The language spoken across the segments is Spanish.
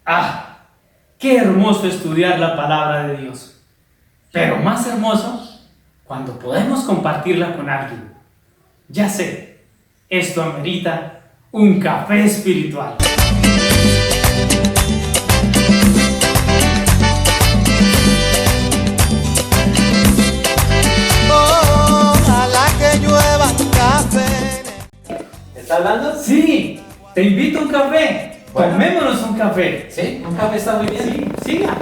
Ah, qué hermoso estudiar la palabra de Dios, pero más hermoso cuando podemos compartirla con alguien. Ya sé, esto amerita un café espiritual. Ojalá que llueva café. ¿Está hablando? Sí, te invito a un café. Bueno. Tomémonos un café. Sí, un café está muy bien. Sí, siga.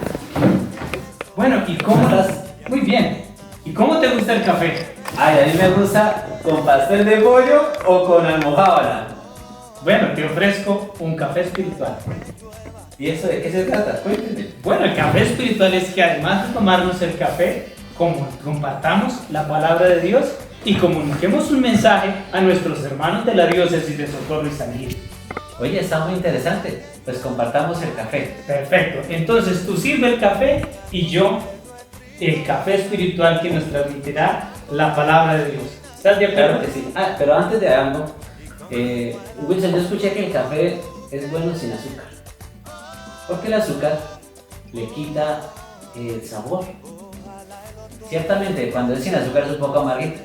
Bueno, ¿y cómo ¿Cómo estás? Muy bien. ¿Y cómo te gusta el café? Ay, a mí me gusta con pastel de pollo o con almojábana. Bueno, te ofrezco un café espiritual. ¿Y eso de qué se trata? Cuénteme. Bueno, el café espiritual es que además de tomarnos el café, compartamos la palabra de Dios y comuniquemos un mensaje a nuestros hermanos de la diócesis de Socorro y San Gil. Oye, está muy interesante. Pues compartamos el café. Perfecto. Entonces tú sirve el café y yo el café espiritual que nos transmitirá la palabra de Dios. ¿Estás de acuerdo? Claro que sí. Ah, pero antes de algo, Wilson, yo escuché que el café es bueno sin azúcar. Porque el azúcar le quita el sabor. Ciertamente, cuando es sin azúcar es un poco amarguito,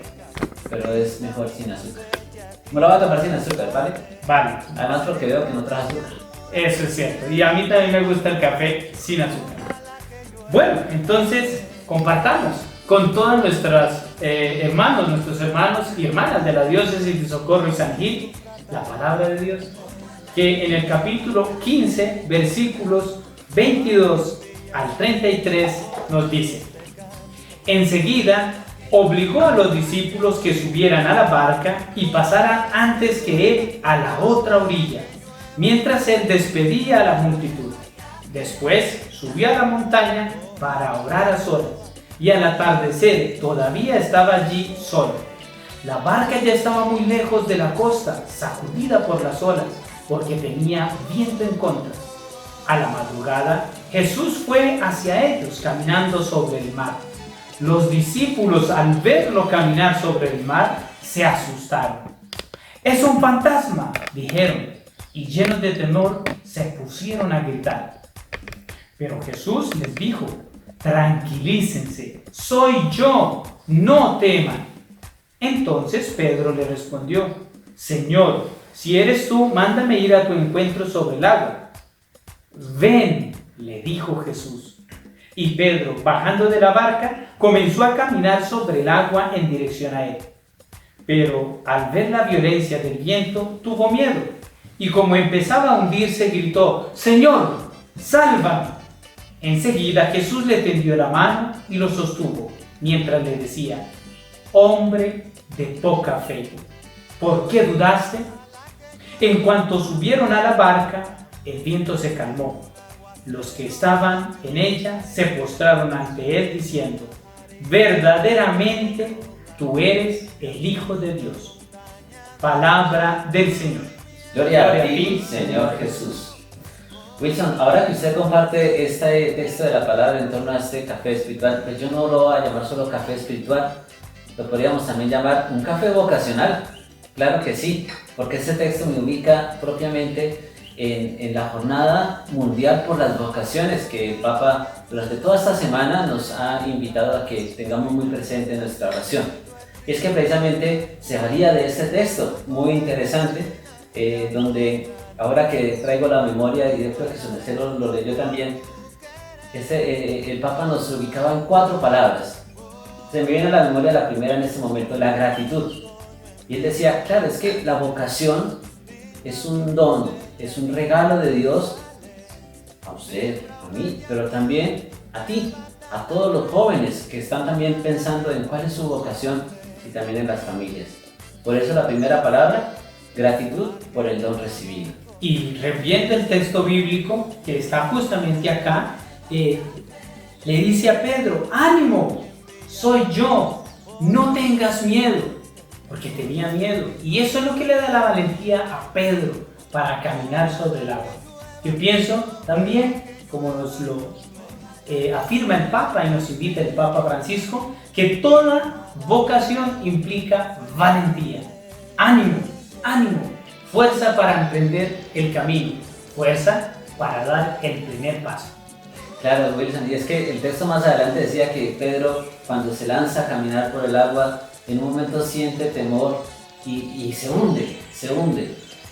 pero es mejor sin azúcar. Me lo voy a tomar sin azúcar, ¿vale? Vale, Además porque veo que no trae azúcar. eso es cierto. Y a mí también me gusta el café sin azúcar. Bueno, entonces compartamos con todos nuestros hermanos y hermanas de la diócesis de Socorro y San Gil la palabra de Dios, que en el capítulo 15, versículos 22 al 33 nos dice: enseguida obligó a los discípulos que subieran a la barca y pasaran antes que él a la otra orilla, mientras él despedía a la multitud. Después subió a la montaña para orar a solas, y al atardecer todavía estaba allí solo. La barca ya estaba muy lejos de la costa, sacudida por las olas, porque tenía viento en contra. A la madrugada, Jesús fue hacia ellos caminando sobre el mar. Los discípulos, al verlo caminar sobre el mar, se asustaron. «¡Es un fantasma!», dijeron, y llenos de temor se pusieron a gritar. Pero Jesús les dijo: «Tranquilícense, soy yo, no teman». Entonces Pedro le respondió: «Señor, si eres tú, mándame ir a tu encuentro sobre el agua». «Ven», le dijo Jesús. Y Pedro, bajando de la barca, comenzó a caminar sobre el agua en dirección a él. Pero al ver la violencia del viento, tuvo miedo, y como empezaba a hundirse, gritó: «Señor, sálvame». Enseguida Jesús le tendió la mano y lo sostuvo, mientras le decía: «Hombre de poca fe, ¿por qué dudaste?». En cuanto subieron a la barca, el viento se calmó. Los que estaban en ella se postraron ante él diciendo: «Verdaderamente tú eres el Hijo de Dios». Palabra del Señor. Gloria a ti, Señor Jesús. Wilson, ahora que usted comparte este texto de la palabra en torno a este café espiritual, pues yo no lo voy a llamar solo café espiritual, lo podríamos también llamar un café vocacional. Claro que sí, porque este texto me ubica propiamente en la jornada mundial por las vocaciones que el Papa durante toda esta semana nos ha invitado a que tengamos muy presente en nuestra oración. Y es que precisamente se valía de este texto muy interesante, donde ahora que traigo la memoria, y yo creo que su merced lo leyó también, el Papa nos ubicaba en 4 palabras. Se me viene a la memoria la primera en este momento: la gratitud. Y él decía, claro, es que la vocación es un don, es un regalo de Dios a usted, a mí, pero también a ti, a todos los jóvenes que están también pensando en cuál es su vocación, y también en las familias. Por eso la primera palabra, gratitud por el don recibido. Y reviendo el texto bíblico que está justamente acá, le dice a Pedro: «Ánimo, soy yo, no tengas miedo», porque tenía miedo. Y eso es lo que le da la valentía a Pedro para caminar sobre el agua. Yo pienso también, como nos lo afirma el Papa y nos invita el Papa Francisco, que toda vocación implica valentía, ánimo, fuerza para emprender el camino, fuerza para dar el primer paso. Claro, Wilson, y es que el texto más adelante decía que Pedro, cuando se lanza a caminar por el agua, en un momento siente temor y se hunde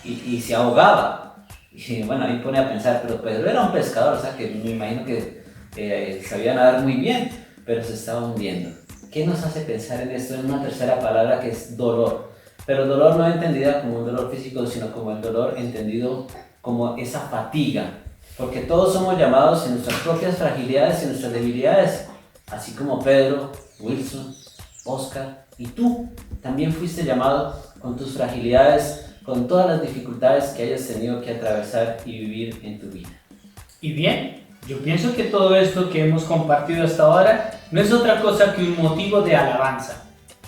y se ahogaba. Y bueno, ahí pone a pensar, pero Pedro era un pescador, o sea que me imagino que sabía nadar muy bien, pero se estaba hundiendo. ¿Qué nos hace pensar en esto? En una tercera palabra que es dolor. Pero dolor no entendida como un dolor físico, sino como el dolor entendido como esa fatiga. Porque todos somos llamados en nuestras propias fragilidades y nuestras debilidades. Así como Pedro, Wilson, Oscar y tú también fuiste llamado con tus fragilidades, con todas las dificultades que hayas tenido que atravesar y vivir en tu vida. Y bien, yo pienso que todo esto que hemos compartido hasta ahora no es otra cosa que un motivo de alabanza.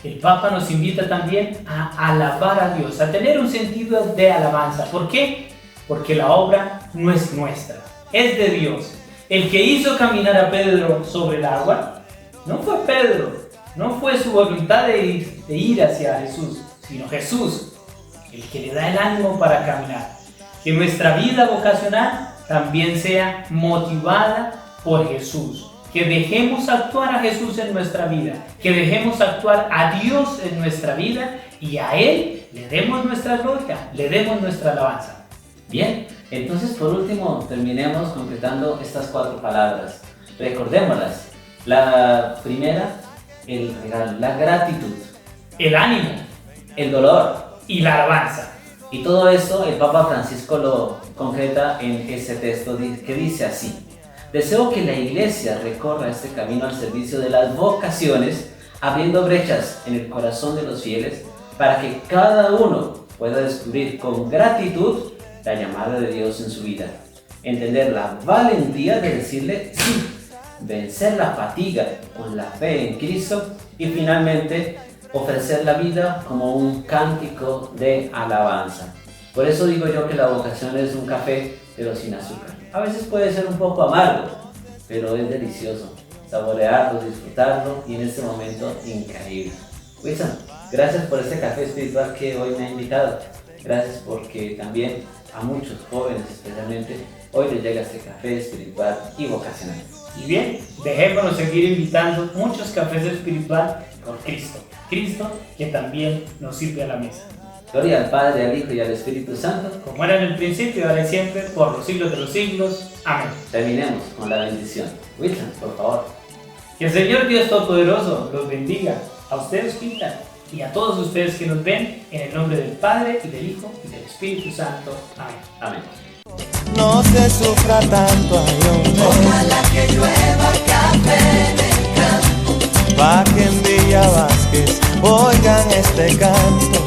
El Papa nos invita también a alabar a Dios, a tener un sentido de alabanza. ¿Por qué? Porque la obra no es nuestra, es de Dios. El que hizo caminar a Pedro sobre el agua no fue Pedro, no fue su voluntad de ir hacia Jesús, sino Jesús, el que le da el ánimo para caminar. Que nuestra vida vocacional también sea motivada por Jesús. Que dejemos actuar a Jesús en nuestra vida, que dejemos actuar a Dios en nuestra vida y a Él le demos nuestra gloria, le demos nuestra alabanza. Bien, entonces por último terminemos completando estas 4 palabras. Recordémoslas. La primera, el regalo, la gratitud, El ánimo el dolor. y la alabanza. Y todo esto el Papa Francisco lo concreta en ese texto que dice así: deseo que la Iglesia recorra este camino al servicio de las vocaciones, abriendo brechas en el corazón de los fieles, para que cada uno pueda descubrir con gratitud la llamada de Dios en su vida, entender la valentía de decirle sí, vencer la fatiga con la fe en Cristo y finalmente ofrecer la vida como un cántico de alabanza. Por eso digo yo que la vocación es un café, pero sin azúcar. A veces puede ser un poco amargo, pero es delicioso saborearlo, disfrutarlo y en este momento increíble. Wilson, gracias por este café espiritual que hoy me ha invitado. Gracias porque también a muchos jóvenes especialmente hoy les llega este café espiritual y vocacional. Y bien, dejémonos seguir invitando muchos cafés espiritual por Cristo. Cristo que también nos sirve a la mesa. Gloria al Padre, al Hijo y al Espíritu Santo. Como era en el principio, ahora y siempre, por los siglos de los siglos. Amén. Terminemos con la bendición. Wilson, por favor. Que el Señor Dios Todopoderoso los bendiga, a ustedes pintan y a todos ustedes que nos ven, en el nombre del Padre y del Hijo y del Espíritu Santo. Amén. Amén. No se sufra tanto, ay, hombre. Ojalá que llueva café en el campo. Pa' que en Villa Vázquez oigan este canto.